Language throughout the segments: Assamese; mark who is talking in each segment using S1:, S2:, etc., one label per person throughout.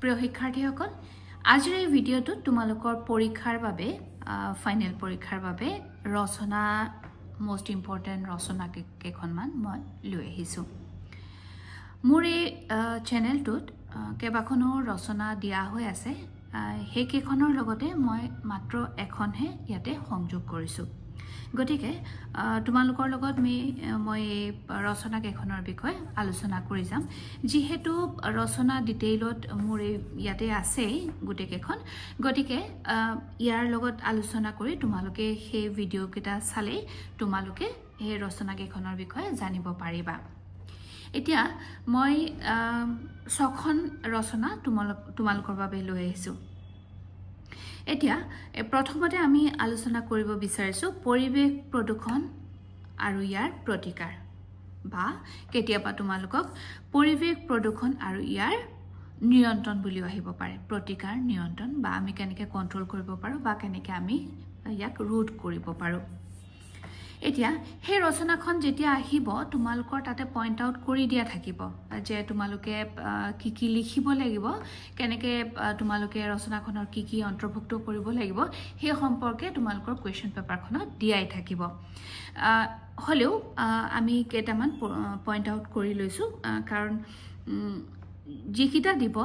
S1: প্ৰিয় শিক্ষাৰ্থীসকল আজিৰ এই ভিডিঅ'টোত তোমালোকৰ পৰীক্ষাৰ বাবে ফাইনেল পৰীক্ষাৰ বাবে ৰচনা মোস্ট ইম্পৰ্টেন্ট ৰচনা কেইখনমান মই লৈ আহিছো মোৰ এই চেনেলটোত কেইবাখনো ৰচনা দিয়া হৈ আছে সেই কেইখনৰ লগতে মই মাত্ৰ এখনহে ইয়াতে সংযোগ কৰিছো গতিকে তোমালোকৰ লগত মই ৰচনা কেইখনৰ বিষয়ে আলোচনা কৰি যাম যিহেতু ৰচনা ডিটেইলত মোৰ ইয়াতে আছে গুটে কেইখন গতিকে ইয়াৰ লগত আলোচনা কৰি তোমালোকে সেই ভিডিও কেইটা চালে তোমালোকে এই ৰচনা কেইখনৰ বিষয়ে জানিব পাৰিবা এতিয়া মই ছখন ৰচনা তোমালোকৰ বাবে লৈ আহিছো এতিয়া প্ৰথমতে আমি আলোচনা কৰিব বিচাৰিছো পৰিৱেশ প্ৰদূষণ আৰু ইয়াৰ প্ৰতিকাৰ বা কেতিয়াবা তোমালোকক পৰিৱেশ প্ৰদূষণ আৰু ইয়াৰ নিয়ন্ত্ৰণ বুলি আহিব পাৰে প্ৰতিকাৰ নিয়ন্ত্ৰণ বা আমি কেনেকৈ কন্ট্ৰোল কৰিব পাৰো বা কেনেকৈ আমি ইয়াক ৰোধ কৰিব পাৰো এতিয়া হে ৰচনাখন যেতিয়া আহিব তোমালোকৰ তাতে পইণ্ট আউট কৰি দিয়া থাকিব যে তোমালোকে কি কি লিখিব লাগিব কেনেকৈ তোমালোকে ৰচনাখনৰ কি কি অন্তৰ্ভুক্ত কৰিব লাগিব হে সম্পৰ্কে তোমালোকৰ কোৱেশ্চন পেপাৰখনত দিয়াই থাকিব হলেও আমি কেইটামান পইণ্ট আউট কৰি লৈছো কাৰণ যিকিটা দিব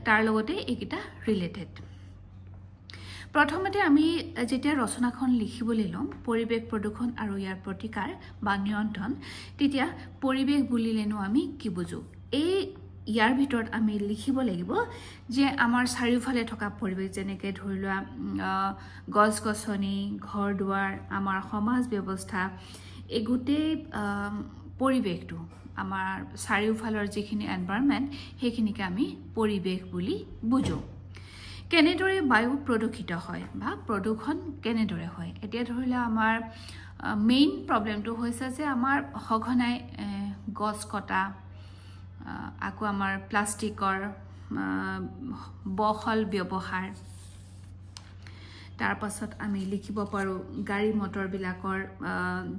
S1: তাৰ লগতে এইকিটা ৰিলেটেড প্ৰথমতে আমি যেতিয়া ৰচনাখন লিখিবলৈ লম পৰিৱেশ প্ৰদূষণ আৰু ইয়াৰ প্ৰতিকাৰ বা নিয়ন্ত্ৰণ তেতিয়া পৰিৱেশ বুলিলেনো আমি কি বুজো এই ইয়াৰ ভিতৰত আমি লিখিব লাগিব যে আমাৰ চাৰিওফালে থকা পৰিৱেশ যেনেকৈ ধৰি লোৱা গছ-গছনি ঘৰ-দুৱাৰ আমাৰ সমাজ ব্যৱস্থা এই গোটেই পৰিৱেশটো আমাৰ চাৰিওফালৰ যিখিনি এনভাইৰনমেন্ট সেইখিনিকে আমি পৰিৱেশ বুলি বুজো কেনেদৰে বায়ু প্ৰদূষিত হয় বা প্ৰদূষণ কেনেদৰে হয় এতিয়া ধৰিলে আমাৰ মেইন প্ৰবলেমটো হৈছে যে আমাৰ সঘনাই গছ কটা আকৌ আমাৰ প্লাষ্টিকৰ বহল ব্যৱহাৰ তাৰ পাছত আমি লিখিব পাৰো গাড়ী মটৰ বিলাকৰ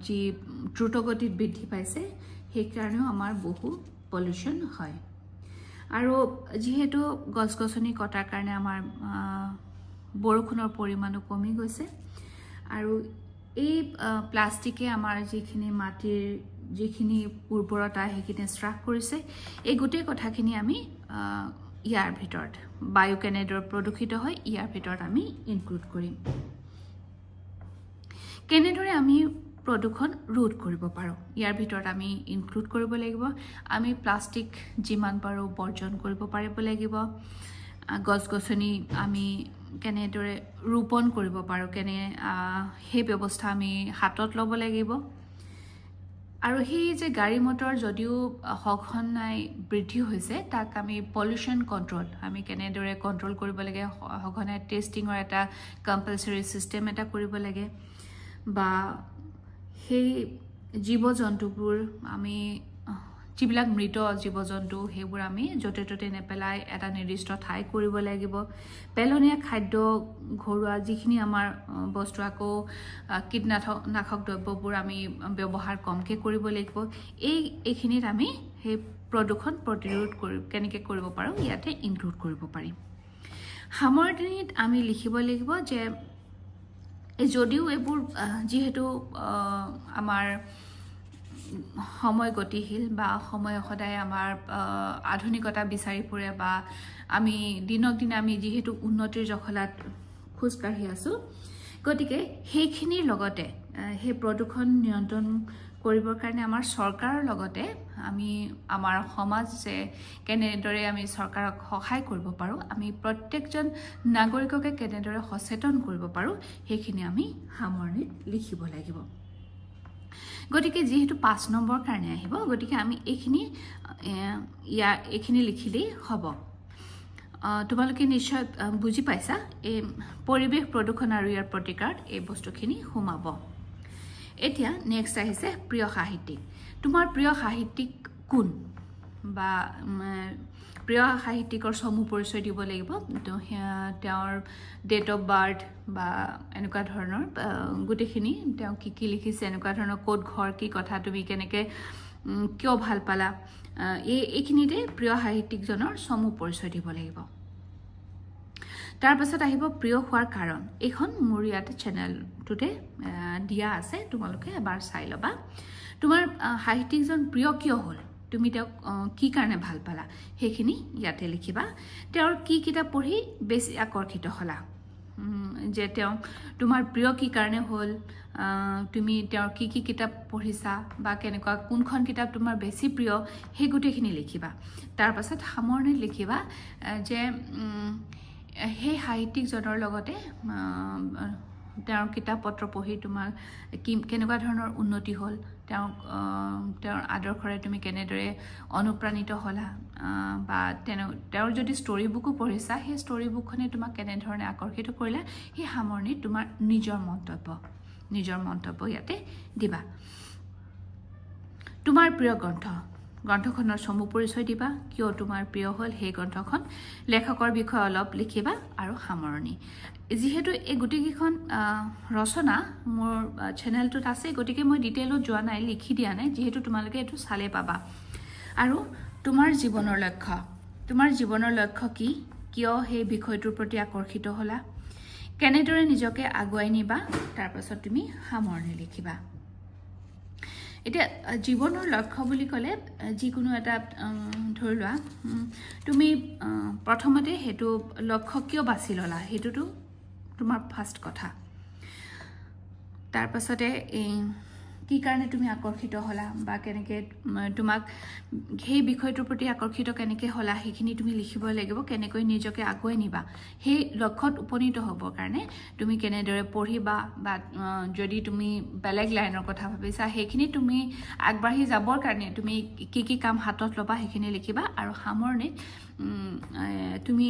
S1: যি দ্ৰুতগতিত বৃদ্ধি পাইছে সেই কাৰণেও আমাৰ বহু পলিউশন হয় আৰু যেহেতু গছ-গছনি কটাৰ কাৰণে আমাৰ বৰষুণৰ পৰিমাণো কমি গৈছে আৰু এই প্লাষ্টিকে আমাৰ যিখিনি মাটিৰ যিখিনি উৰ্বৰতা সেইখিনি হ্ৰাস কৰিছে এই গোটেই কথাখিনি আমি ইয়াৰ ভিতৰত বায়ু কেনেদৰে প্ৰদূষিত হয় ইয়াৰ ভিতৰত আমি ইনক্লুড কৰিম কেনেদৰে আমি প্ৰদূষণ ৰোধ কৰিব পাৰো ইয়াৰ ভিতৰত আমি ইনক্লুড কৰিব লাগিব আমি প্লাষ্টিক যিমান পাৰো বৰ্জন কৰিব পাৰিব লাগিব গছ-গছনি আমি কেনেদৰে ৰোপণ কৰিব পাৰো কেনে সেই ব্যৱস্থা আমি হাতত ল'ব লাগিব আৰু সেই যে গাড়ী মটৰ যদিও সঘনাই বৃদ্ধি হৈছে তাক আমি পলিউশন কন্ট্ৰোল আমি কেনেদৰে কন্ট্ৰোল কৰিব লাগে সঘনাই টেষ্টিঙৰ এটা কম্পালসৰি সিস্টেম এটা কৰিব লাগে বা সেই জীৱ-জন্তুবোৰ আমি যিবিলাক মৃত জীৱ-জন্তু সেইবোৰ আমি যতে ততে নেপেলাই এটা নিৰ্দিষ্ট ঠাই কৰিব লাগিব পেলনীয়া খাদ্য ঘৰুৱা যিখিনি আমাৰ বস্তু আকৌ কীটনাশক দ্ৰব্যবোৰ আমি ব্যৱহাৰ কমকে কৰিব লাগিব এইখিনিত আমি সেই প্ৰদূষণ প্ৰতিৰোধ কেনেকৈ কৰিব পাৰো ইয়াতে ইনক্লুড কৰিব পাৰিম সামৰণিত আমি লিখিব লাগিব যে যদিও এইবোৰ যেহেতু আমাৰ সময় গতিশীল বা সময় সদায় আমাৰ আধুনিকতা বিচাৰি ফুৰে বা আমি দিনক দিনে আমি যেহেতু উন্নতিৰ জখলাত খোজ কাঢ়ি আছো গতিকে সেইখিনিৰ লগতে সেই প্ৰদূষণ নিয়ন্ত্ৰণ কৰিবৰ কাৰণে আমাৰ চৰকাৰৰ লগতে আমি আমাৰ সমাজে কেনেদৰে আমি চৰকাৰক সহায় কৰিব পাৰো আমি প্ৰত্যেকজন নাগৰিককে কেনেদৰে সচেতন কৰিব পাৰো সেইখিনি আমি সামৰণিত লিখিব লাগিব গতিকে যেহেতু 5 নম্বৰ কাৰণে আহিব গতিকে আমি এইখিনি লিখিলেই হ'ব তোমালোকে নিশ্চয় বুজি পাইছা এই পৰিৱেশ প্ৰদূষণ আৰু ইয়াৰ প্ৰতিকাৰ এই বস্তুখিনি সোমাব এতিয়া নেক্সট আহিছে প্ৰিয় সাহিত্যিক তোমাৰ প্ৰিয় সাহিত্যিক কোন বা প্ৰিয় সাহিত্যিকৰ সমূহ পৰিচয় দিব লাগিব তেওঁৰ ডেট অফ বাৰ্থ বা এনেকুৱা ধৰণৰ গুটেখিনি তেওঁ কি লিখিছে এনেকুৱা ধৰণৰ কোড ঘৰ কি কথা তুমি কেনেকৈ কিয় ভাল পালা এইখিনিতে প্ৰিয় সাহিত্যিকজনৰ সমূহ পৰিচয় দিব লাগিব তাৰ পাছত আহিব প্ৰিয় হোৱাৰ কাৰণ এইখন মোৰ ইয়াতে চেনেলটোতে দিয়া আছে তোমালোকে এবাৰ চাই ল'বা তোমাৰ সাহিত্যিকজন প্ৰিয় কিয় হ'ল তুমি তেওঁক কি কাৰণে ভাল পালা সেইখিনি ইয়াতে লিখিবা তেওঁৰ কি কিতাপ পঢ়ি বেছি আকৰ্ষিত হলা যে তেওঁ তোমাৰ প্ৰিয় কি কাৰণে হ'ল তুমি তেওঁৰ কি কিতাপ পঢ়িছা বা কেনেকুৱা কোনখন কিতাপ তোমাৰ বেছি প্ৰিয় সেই গোটেইখিনি লিখিবা তাৰ পাছত সামৰণিত লিখিবা যে সেই সাহিত্যিকজনৰ লগতে তেওঁৰ কিতাপ পত্ৰ পঢ়ি তোমাৰ কেনেকুৱা ধৰণৰ উন্নতি হ'ল তেওঁৰ আদৰ্শৰে তুমি কেনেদৰে অনুপ্ৰাণিত হ'লা বা তেওঁৰ যদি ষ্টৰী বুকো পঢ়িছা সেই ষ্টৰী বুকখনে তোমাক কেনেধৰণে আকৰ্ষিত কৰিলে সেই সামৰণিত তোমাৰ নিজৰ মন্তব্য ইয়াতে দিবা তোমাৰ প্ৰিয় গ্ৰন্থখনৰ চমু পৰিচয় দিবা কিয় তোমাৰ প্ৰিয় হ'ল সেই গ্ৰন্থখন লেখকৰ বিষয়ে অলপ লিখিবা আৰু সামৰণি যিহেতু এই গোটেইকেইখন ৰচনা মোৰ চেনেলটোত আছে গতিকে মই ডিটেইলত যোৱা নাই লিখি দিয়া নাই যিহেতু তোমালোকে এইটো চালে পাবা আৰু তোমাৰ জীৱনৰ লক্ষ্য কি কিয় সেই বিষয়টোৰ প্ৰতি আকৰ্ষিত হ'লা কেনেদৰে নিজকে আগুৱাই নিবা তাৰ পাছত তুমি সামৰণি লিখিবা এতিয়া জীৱনৰ লক্ষ্য বুলি ক'লে যিকোনো এটা ধৰি লোৱা তুমি প্ৰথমতে হেতু লক্ষ্য কিয় বাছি ললা হেতুটো তোমাৰ ফাৰ্স্ট কথা তাৰ পাছতে কি কাৰণে তুমি আকৰ্ষিত হলা বা কেনেকে তোমাক সেই বিষয়টোৰ প্ৰতি আকৰ্ষিত কেনেকে হলা সেইখিনি তুমি লিখিব লাগিব কেনেকৈ নিজকে আগুৱাই নিবা সেই লক্ষ্যত উপনীত হ'ব কাৰণে তুমি কেনেদৰে পঢ়িবা বা যদি তুমি বেলেগ লাইনৰ কথা ভাবিছা সেইখিনি তুমি আগবাঢ়ি যাবৰ কাৰণে তুমি কি কাম হাতত ল'বা সেইখিনি লিখিবা আৰু সামৰণিত তুমি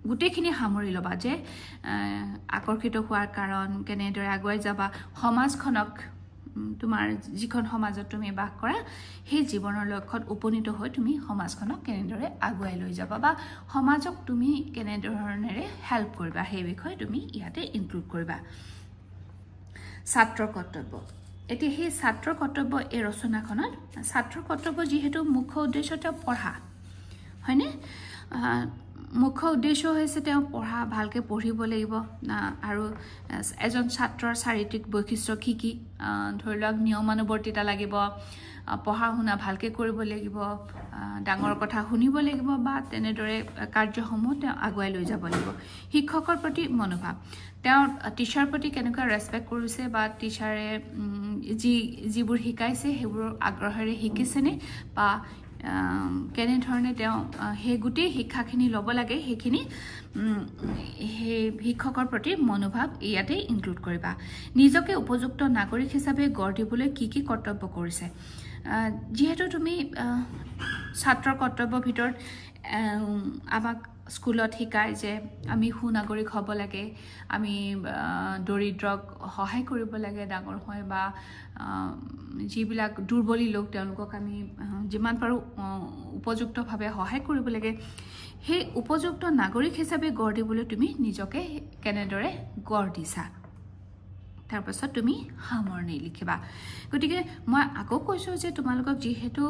S1: গোটেইখিনি সামৰি ল'বা যে আকৰ্ষিত হোৱাৰ কাৰণ কেনেদৰে আগুৱাই যাবা সমাজখনক তোমাৰ যিখন সমাজত তুমি বাস কৰা সেই জীৱনৰ লক্ষ্যত উপনীত হৈ তুমি সমাজখনক কেনেদৰে আগুৱাই লৈ যাবা বা সমাজক তুমি কেনেধৰণেৰে হেল্প কৰিবা সেই বিষয়ে তুমি ইয়াতে ইনক্লুড কৰিবা ছাত্ৰৰ কৰ্তব্য এতিয়া সেই ছাত্ৰৰ কৰ্তব্য এই ৰচনাখনত ছাত্ৰৰ কৰ্তব্য যিহেতু মুখ্য উদ্দেশ্যটো পঢ়া হয়নে মুখ্য উদ্দেশ্য হৈছে তেওঁ পঢ়া ভালকে পঢ়িব লাগিব আৰু এজন ছাত্ৰৰ শাৰীৰিক বৈশিষ্ট্য কি ধৰি লওক নিয়মানুৱৰ্তিতা লাগিব পঢ়া শুনা ভালকে কৰিব লাগিব ডাঙৰ কথা শুনিব লাগিব বা তেনেদৰে কাৰ্যসমূহ তেওঁ আগুৱাই লৈ যাব লাগিব শিক্ষকৰ প্ৰতি মনোভাৱ তেওঁ টিচাৰ প্ৰতি কেনেকুৱা ৰেসপেক্ট কৰিছে বা টিচাৰে যিবোৰ শিকাইছে সেইবোৰ আগ্ৰহেৰে শিকিছেনে বা কেনেধৰণে তেওঁ সেই গোটেই শিক্ষাখিনি ল'ব লাগে সেইখিনি সেই শিক্ষকৰ প্ৰতি মনোভাৱ ইয়াতে ইনক্লুড কৰিবা নিজকে উপযুক্ত নাগৰিক হিচাপে গঢ় দিবলৈ কি কৰ্তব্য কৰিছে যিহেতু তুমি ছাত্ৰৰ কৰ্তব্যৰ ভিতৰত আমাক স্কুলত শিকায় যে আমি সুনাগৰিক হ'ব লাগে আমি দৰিদ্ৰক সহায় কৰিব লাগে ডাঙৰ হয় বা যিবিলাক দুৰ্বলী লোক তেওঁলোকক আমি যিমান পাৰো উপযুক্তভাৱে সহায় কৰিব লাগে সেই উপযুক্ত নাগৰিক হিচাপে গঢ় দিবলৈ তুমি নিজকে কেনেদৰে গঢ় দিছা তাৰ পাছত তুমি সামৰণি লিখিবা গতিকে মই আকৌ কৈছো যে তোমালোকক যিহেতু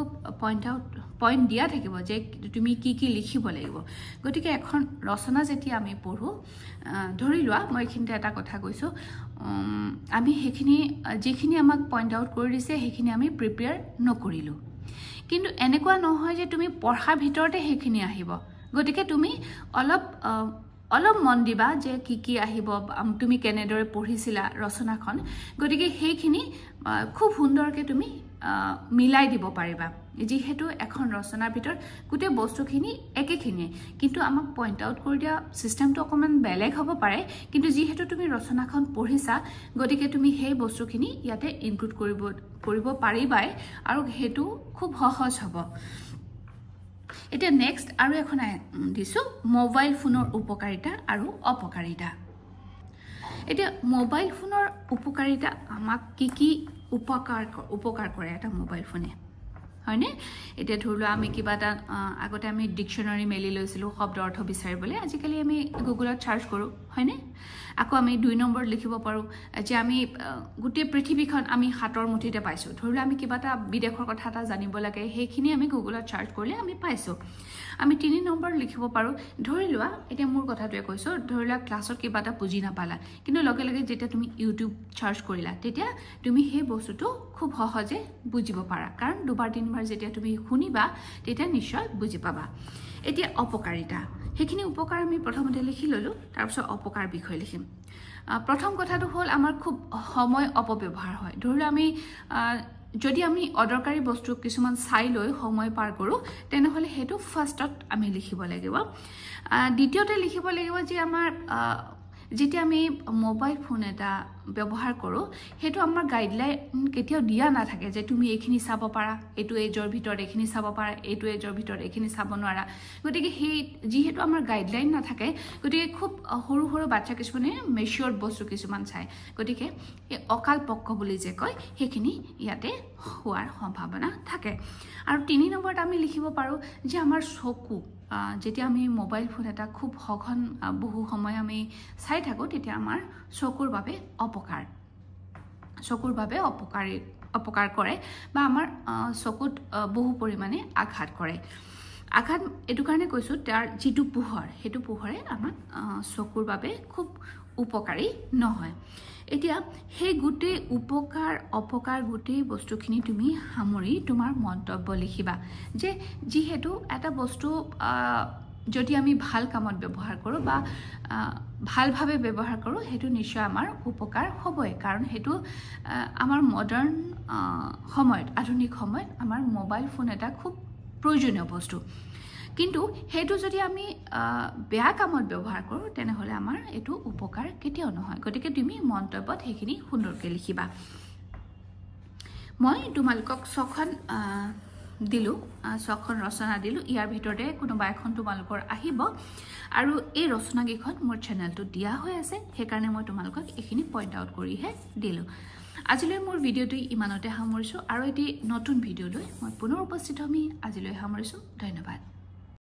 S1: পইণ্ট দিয়া থাকিব যে তুমি কি লিখিব লাগিব গতিকে এখন ৰচনা যেতিয়া আমি পঢ়ো ধৰি লোৱা মই এখিনতে এটা কথা কৈছো আমি সেইখিনি যিখিনি আমাক পইণ্ট আউট কৰি দিছে সেইখিনি আমি প্ৰিপেয়াৰ নকৰিলো কিন্তু এনেকুৱা নহয় যে তুমি পঢ়াৰ ভিতৰতে সেইখিনি আহিব গতিকে তুমি অলপ মন দিবা যে কি আহিব তুমি কেনেদৰে পঢ়িছিলা ৰচনাখন গতিকে সেইখিনি খুব সুন্দৰকৈ তুমি মিলাই দিব পাৰিবা যিহেতু এখন ৰচনাৰ ভিতৰত গোটেই বস্তুখিনি একেখিনিয়ে কিন্তু আমাক পইণ্ট আউট কৰি দিয়া সিস্টেমটো অকমান বেলেগ হ'ব পাৰে কিন্তু যিহেতু তুমি ৰচনাখন পঢ়িছা গতিকে তুমি সেই বস্তুখিনি ইয়াতে ইনক্লুড কৰিব পাৰিবাই আৰু হেতু খুব সহজ হ'ব এটা নেক্সট আৰু এখন দিছো মোবাইল ফোনৰ উপকাৰিতা আৰু অপকাৰিতা এটা মোবাইল ফোনৰ উপকাৰিতা আমাক কি উপকাৰ কৰে এটা মোবাইল ফোনে হয়নে এতিয়া ধৰি লোৱা আমি কিবা এটা আগতে আমি ডিকশ্যনাৰী মেলি লৈছিলোঁ শব্দ অৰ্থ বিচাৰিবলৈ আজিকালি আমি গুগলত চাৰ্চ কৰোঁ হয়নে আকৌ আমি 2 নম্বৰ লিখিব পাৰোঁ যে আমি গোটেই পৃথিৱীখন আমি হাতৰ মুঠিতে পাইছোঁ ধৰি লোৱা আমি কিবা এটা বিদেশৰ কথা এটা জানিব লাগে সেইখিনি আমি গুগলত চাৰ্চ কৰিলে আমি পাইছোঁ আমি 3 নম্বৰ লিখিব পাৰোঁ ধৰি লোৱা এতিয়া মোৰ কথাটোৱে কৈছোঁ ধৰি লোৱা ক্লাছত কিবা এটা বুজি নাপালা কিন্তু লগে লগে যেতিয়া তুমি ইউটিউব চাৰ্চ কৰিলা তেতিয়া তুমি সেই বস্তুটো খুব সহজে বুজিব পাৰা কাৰণ দুবাৰ তিনিবাৰ যেতিয়া তুমি শুনিবা তেতিয়া নিশ্চয় বুজি পাবা এতিয়া অপকাৰিতা সেইখিনি উপকাৰ আমি প্ৰথমতে লিখি ললো তাৰপিছত অপকাৰ বিষয় লিখিম প্ৰথম কথাটো হ'ল আমাৰ খুব সময় অপব্যৱহাৰ হয় ধৰি লোৱা আমি যদি আমি অদৰকাৰী বস্তু কিছুমান চাই লৈ সময় পাৰ কৰোঁ তেনেহলে হেতু ফাৰ্ষ্টত আমি লিখিব লাগিব দ্বিতীয়তে লিখিব লাগিব যে আমাৰ যেতিয়া আমি মোবাইল ফোন এটা ব্যৱহাৰ কৰোঁ হেতু আমাৰ গাইডলাইন কেতিয়াও দিয়া নাথাকে যে তুমি এইখিনি চাব পাৰা এটো এজৰ ভিতৰত এইখিনি চাব পাৰা এটো এজৰ ভিতৰত এইখিনি চাব নোৱাৰা গতিকে সেই যিহেতু আমাৰ গাইডলাইন নাথাকে গতিকে খুব সৰু সৰু বাচ্চা কিছুমানে মেচিয়ৰ বস্তু কিছুমান চাই গতিকে এই অকাল পক্ষ বুলি যে কয় সেইখিনি ইয়াতে হোৱাৰ সম্ভাৱনা থাকে আৰু 3 নম্বৰত আমি লিখিব পাৰোঁ যে আমাৰ চকু যেতিয়া আমি মোবাইল ফোন এটা খুব সঘন বহু সময় আমি চাই থাকো তেতিয়া আমাৰ চকুৰ বাবে অপকাৰ কৰে বা আমাৰ চকুত বহু পৰিমাণে আঘাত কৰে আঘাত এটো কাৰণে কৈছো তাৰ যিটো পোহৰ হেতু পোহৰে আমাক চকুৰ বাবে খুব উপকাৰী নহয় এতিয়া সেই গুটে উপকাৰ অপকাৰ গুটে বস্তুখিনি তুমি হামৰি তোমাৰ মন্তব্য লিখিবা যে যিহেতু এটা বস্তু যদি আমি ভাল কামত ব্যৱহাৰ কৰোঁ বা ভালভাৱে ব্যৱহাৰ কৰোঁ হেতু নিশ্চয় আমাৰ উপকাৰ হ'বই কাৰণ হেতু আমাৰ মডাৰ্ণ সময়ত আধুনিক সময়ত আমাৰ মোবাইল ফোন এটা খুব প্ৰয়োজনীয় বস্তু কিন্তু হেতু যদি আমি বেয়া কামত ব্যৱহাৰ কৰোঁ তেনেহলে আমাৰ এটো উপকাৰ কেতিয়াও নহয় গতিকে তুমি মন্তব্যত হেখিনি সুন্দৰকৈ লিখিবা মই তোমালোকক ছখন দিলো ছখন ৰচনা দিলো ইয়াৰ ভিতৰতে কোনোবা এখন তোমালোকৰ আহিব আৰু এই ৰচনা কেইখন মোৰ চেনেলটো দিয়া হৈ আছে সেইকাৰণে মই তোমালোকক এখিনি পইণ্ট আউট কৰিহে দিলো আজিলৈ মোৰ ভিডিওটো ইমানতে সামৰিছো আৰু এটি নতুন ভিডিও লৈ মই পুনৰ উপস্থিত হ'ম আজিলৈ সামৰিছো ধন্যবাদ